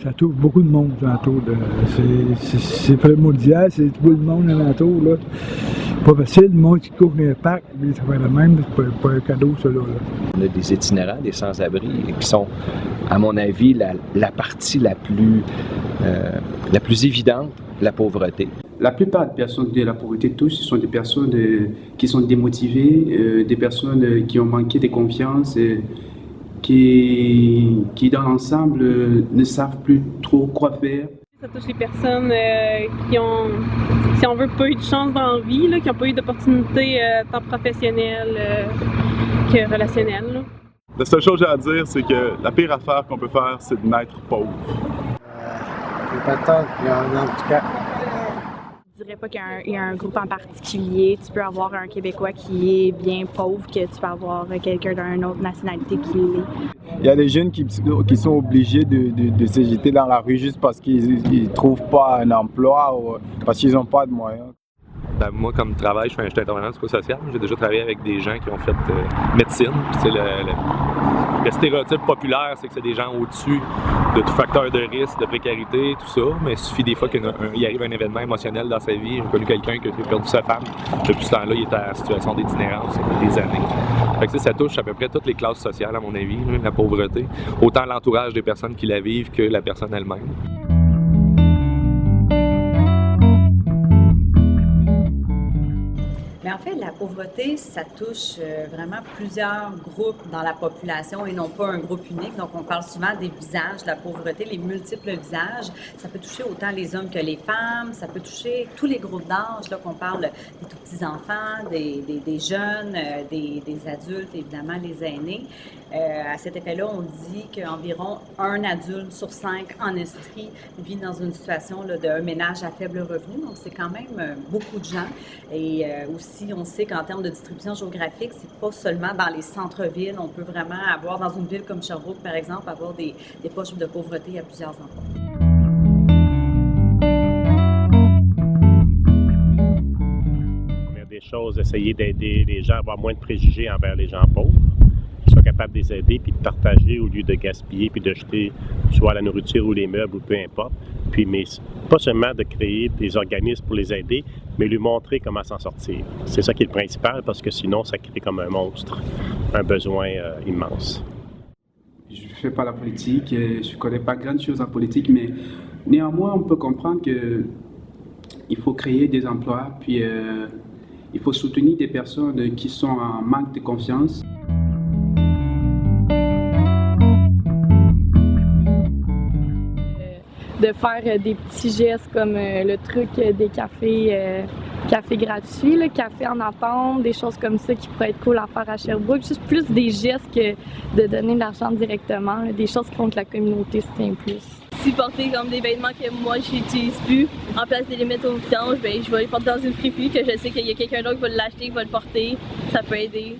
Ça touche beaucoup de monde alentour. C'est primordial, c'est tout le monde alentour. Là. Pas facile, le monde qui court dans les parcs, ça va être le même, c'est pas un cadeau, ça. Là. On a des itinérants, des sans-abri, qui sont, à mon avis, la partie la plus évidente de la pauvreté. La plupart des personnes de la pauvreté touchent, ce sont des personnes qui sont démotivées, des personnes qui ont manqué de confiance, qui dans l'ensemble ne savent plus trop quoi faire. Ça touche les personnes qui ont, si on veut, pas eu de chance dans la vie, là, qui n'ont pas eu d'opportunité tant professionnelle que relationnelle. Là. La seule chose que j'ai à dire, c'est que la pire affaire qu'on peut faire, c'est de naître pauvre. J'ai pas tort, en tout cas. Je dirais pas qu'il y a un groupe en particulier. Tu peux avoir un Québécois qui est bien pauvre, que tu peux avoir quelqu'un d'une autre nationalité qui l'est. Il y a des jeunes qui sont obligés de se jeter dans la rue juste parce qu'ils ne trouvent pas un emploi ou parce qu'ils n'ont pas de moyens. Ben, moi, comme travail, je suis intervenant psychosocial. J'ai déjà travaillé avec des gens qui ont fait médecine. Le stéréotype populaire, c'est que c'est des gens au-dessus de tout facteur de risque, de précarité, tout ça. Mais il suffit des fois qu'il arrive un événement émotionnel dans sa vie. J'ai connu quelqu'un qui a perdu sa femme. Depuis ce temps-là, il était en situation d'itinérance depuis des années. Fait que ça touche à peu près toutes les classes sociales, à mon avis, la pauvreté. Autant l'entourage des personnes qui la vivent que la personne elle-même. Mais en fait, la pauvreté, ça touche vraiment plusieurs groupes dans la population et non pas un groupe unique. Donc, on parle souvent des visages de la pauvreté, les multiples visages. Ça peut toucher autant les hommes que les femmes. Ça peut toucher tous les groupes d'âge, là, qu'on parle des tout petits enfants, des jeunes, des adultes, évidemment, les aînés. À cet effet-là, on dit qu'environ 1 adulte sur 5 en Estrie vit dans une situation là, d'un ménage à faible revenu. Donc, c'est quand même beaucoup de gens. Et aussi, on sait qu'en termes de distribution géographique, c'est pas seulement dans les centres-villes. On peut vraiment avoir, dans une ville comme Sherbrooke, par exemple, avoir des poches de pauvreté à plusieurs endroits. Première des choses, essayer d'aider les gens à avoir moins de préjugés envers les gens pauvres. Soient capables de les aider puis de partager au lieu de gaspiller puis de jeter soit la nourriture ou les meubles ou peu importe. Puis, mais pas seulement de créer des organismes pour les aider, mais lui montrer comment s'en sortir. C'est ça qui est le principal parce que sinon, ça crée comme un monstre, un besoin immense. Je ne fais pas la politique, je ne connais pas grand chose en politique, mais néanmoins, on peut comprendre qu'il faut créer des emplois, puis il faut soutenir des personnes qui sont en manque de confiance. De faire des petits gestes comme le truc des cafés gratuits, le café en attente, des choses comme ça qui pourraient être cool à faire à Sherbrooke. Juste plus des gestes que de donner de l'argent directement, là, des choses qui font que la communauté se tient plus. Si porter comme des vêtements que moi je n'utilise plus, en place de les mettre au vidange, ben, je vais les porter dans une friperie que je sais qu'il y a quelqu'un d'autre qui va l'acheter, qui va le porter. Ça peut aider.